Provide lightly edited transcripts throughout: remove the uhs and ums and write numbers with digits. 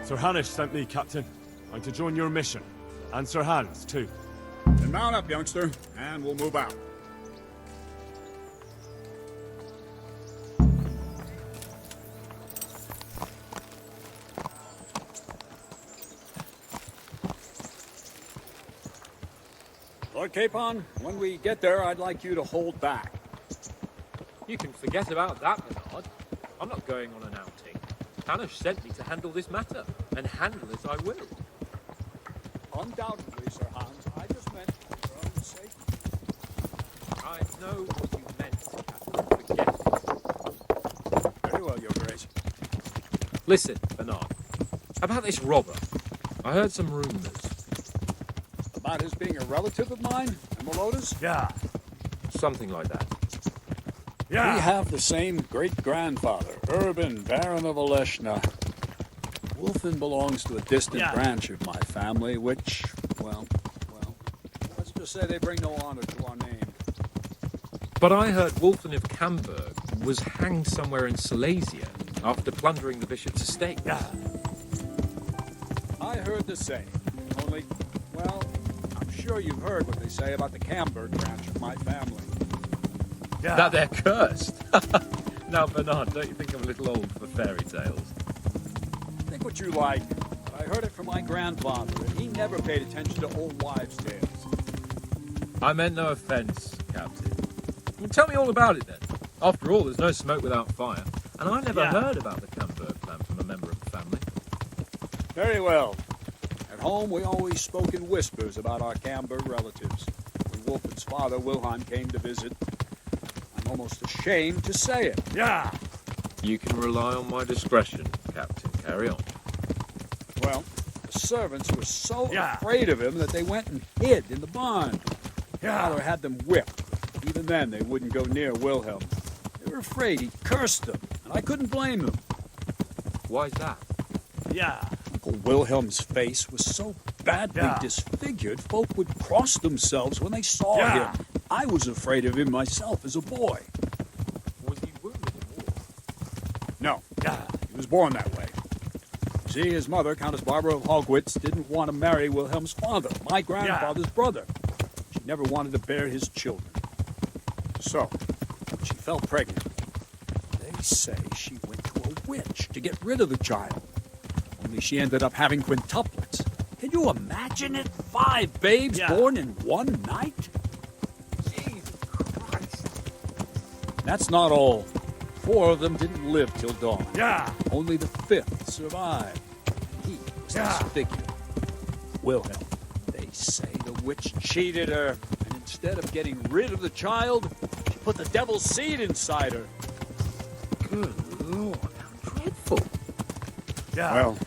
Sir Hanish sent me, Captain. I'm to join your mission. And Sir Hans, too. Then mount up, youngster, and we'll move out. Lord Capon, when we get there, I'd like you to hold back. You can forget about that, Bernard. I'm not going on an outing. Hanish sent me to handle this matter, and handle it I will. Undoubtedly, Sir Hans. I just meant for your own sake. I know what you meant, Captain. Forget it. Very well, Your Grace. Listen, Bernard. About this robber. I heard some rumors. About his being a relative of mine, Emeloda's? Yeah. Something like that. Yeah. We have the same great-grandfather, Urban, Baron of Oleshna. Wolflin belongs to a distant branch of my family, which, well, let's just say they bring no honor to our name. But I heard Wolflin of Kamberg was hanged somewhere in Silesia after plundering the bishop's estate. Yeah. I heard the same. Only, well, I'm sure you've heard what they say about the Kamberg branch of my family. Yeah. That they're cursed. Now, Bernard, don't you think I'm a little old for fairy tales? Think what you like. But I heard it from my grandfather, and he never paid attention to old wives' tales. I meant no offence, Captain. Well, tell me all about it then. After all, there's no smoke without fire, and I never heard about the Kamberg plan from a member of the family. Very well. At home, we always spoke in whispers about our Kamberg relatives. When Wolfen's father, Wilhelm, came to visit, I'm almost ashamed to say it. Yeah. You can rely on my discretion, Captain. Carry on. Well, the servants were so afraid of him that they went and hid in the barn. Father had them whipped. Even then, they wouldn't go near Wilhelm. They were afraid he'd cursed them, and I couldn't blame them. Why's that? Yeah. Uncle Wilhelm's face was so badly disfigured, folk would cross themselves when they saw him. I was afraid of him myself as a boy. Was he wounded in war? No, he was born that way. See, his mother, Countess Barbara of Hogwitz, didn't want to marry Wilhelm's father, my grandfather's brother. She never wanted to bear his children. So, when she fell pregnant, they say she went to a witch to get rid of the child. Only she ended up having quintuplets. Can you imagine it? 5 babes born in one night? Jesus Christ. That's not all. 4 of them didn't live till dawn. Yeah. Only the 5th survived. He was disfigured. Wilhelm, they say the witch cheated her, and instead of getting rid of the child, she put the devil's seed inside her. Good Lord, how dreadful. Yeah. Well,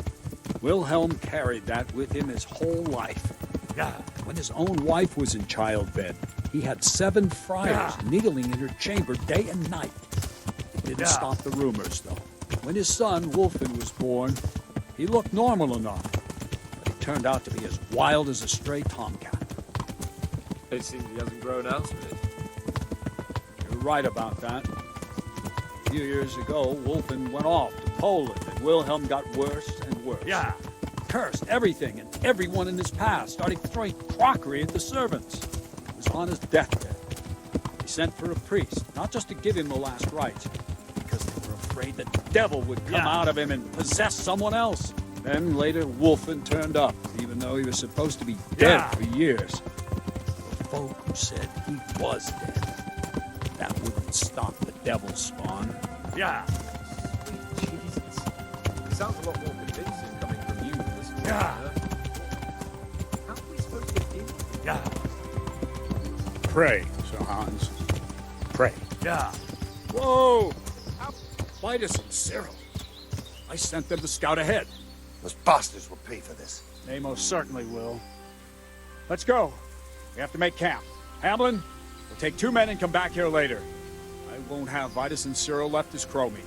Wilhelm carried that with him his whole life. Yeah. When his own wife was in childbed, he had 7 friars needling in her chamber day and night. It didn't stop the rumors, though. When his son, Wolflin, was born, he looked normal enough. But he turned out to be as wild as a stray tomcat. It seems he hasn't grown out of it. You're right about that. A few years ago, Wolflin went off to Poland, and Wilhelm got worse and worse. Yeah. Cursed everything and everyone in his path, started throwing crockery at the servants. He was on his deathbed. He sent for a priest, not just to give him the last rites, because they were afraid the devil would come out of him and possess someone else. Then later, Wolflin turned up, even though he was supposed to be dead for years. The folk who said he was dead. That wouldn't stop the devil's spawn. Yeah. Sweet Jesus. It sounds a lot more convincing coming from you than this one. Yeah. How are we supposed to do? Yeah. Pray, Sir Hans. Pray. Yeah. Whoa! Vitus and Cyril. I sent them to scout ahead. Those bastards will pay for this. They most certainly will. Let's go. We have to make camp. Hamlin, we'll take 2 men and come back here later. I won't have Vitus and Cyril left as crow meat.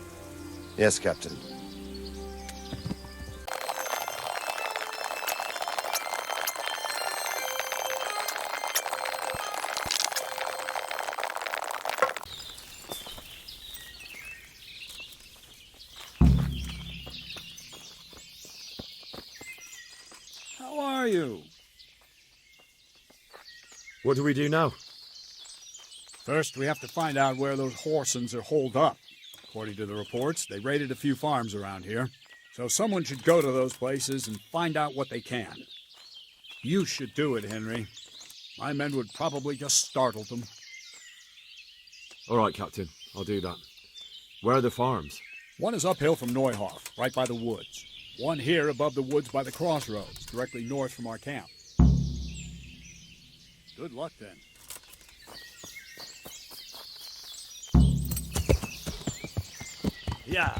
Yes, Captain. How are you? What do we do now? First, we have to find out where those Horsons are holed up. According to the reports, they raided a few farms around here. So someone should go to those places and find out what they can. You should do it, Henry. My men would probably just startle them. All right, Captain. I'll do that. Where are the farms? One is uphill from Neuhoff, right by the woods. One here above the woods by the crossroads, directly north from our camp. Good luck, then. Yeah.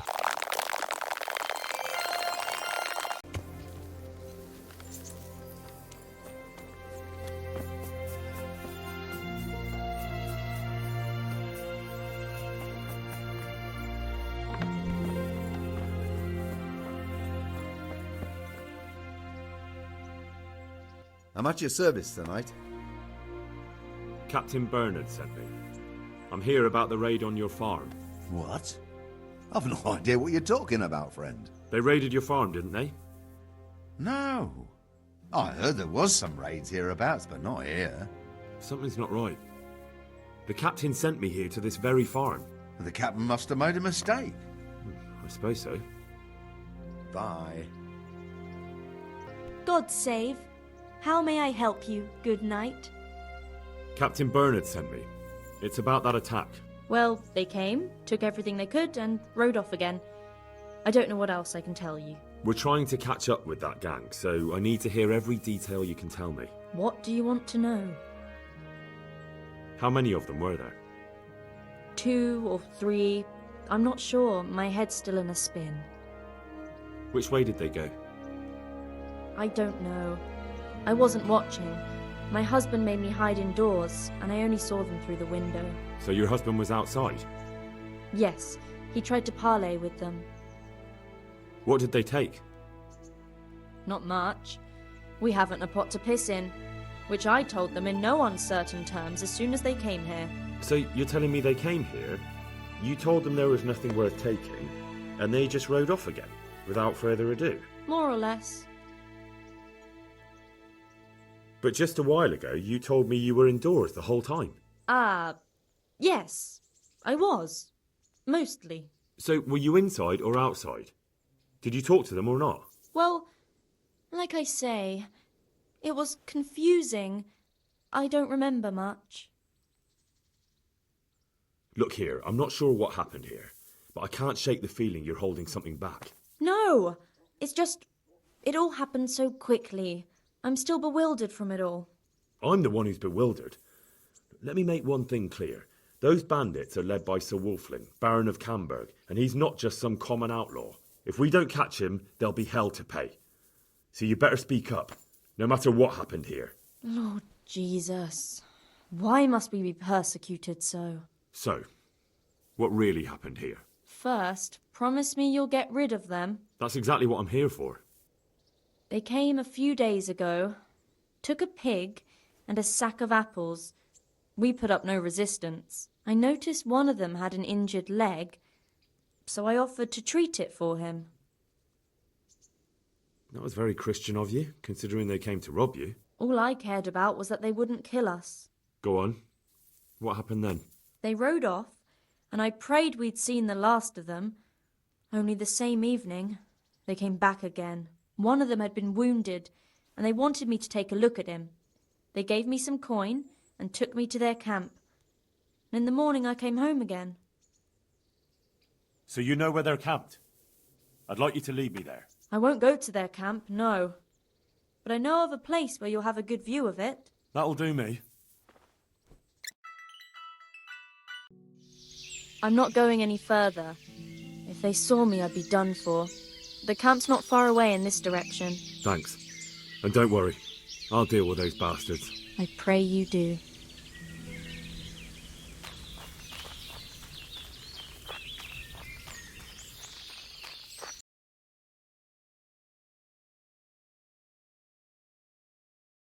I'm at your service tonight. Captain Bernard sent me. I'm here about the raid on your farm. What? I've no idea what you're talking about, friend. They raided your farm, didn't they? No. I heard there was some raids hereabouts, but not here. Something's not right. The captain sent me here to this very farm. The captain must have made a mistake. I suppose so. Bye. God save. How may I help you, good knight? Captain Bernard sent me. It's about that attack. Well, they came, took everything they could, and rode off again. I don't know what else I can tell you. We're trying to catch up with that gang, so I need to hear every detail you can tell me. What do you want to know? How many of them were there? 2 or 3. I'm not sure. My head's still in a spin. Which way did they go? I don't know. I wasn't watching. My husband made me hide indoors, and I only saw them through the window. So your husband was outside? Yes, he tried to parley with them. What did they take? Not much. We haven't a pot to piss in, which I told them in no uncertain terms as soon as they came here. So you're telling me they came here, you told them there was nothing worth taking, and they just rode off again, without further ado? More or less. But just a while ago, you told me you were indoors the whole time. Yes. I was. Mostly. So were you inside or outside? Did you talk to them or not? Well, like I say, it was confusing. I don't remember much. Look here, I'm not sure what happened here, but I can't shake the feeling you're holding something back. No! It's just... it all happened so quickly. I'm still bewildered from it all. I'm the one who's bewildered. Let me make one thing clear. Those bandits are led by Sir Wolflin, Baron of Kamberg, and he's not just some common outlaw. If we don't catch him, there'll be hell to pay. So you better speak up, no matter what happened here. Lord Jesus. Why must we be persecuted so? So, what really happened here? First, promise me you'll get rid of them. That's exactly what I'm here for. They came a few days ago, took a pig and a sack of apples. We put up no resistance. I noticed one of them had an injured leg, so I offered to treat it for him. That was very Christian of you, considering they came to rob you. All I cared about was that they wouldn't kill us. Go on. What happened then? They rode off, and I prayed we'd seen the last of them. Only the same evening, they came back again. One of them had been wounded, and they wanted me to take a look at him. They gave me some coin and took me to their camp. And in the morning I came home again. So you know where they're camped? I'd like you to lead me there. I won't go to their camp, no. But I know of a place where you'll have a good view of it. That'll do me. I'm not going any further. If they saw me, I'd be done for. The camp's not far away in this direction. Thanks. And don't worry, I'll deal with those bastards. I pray you do.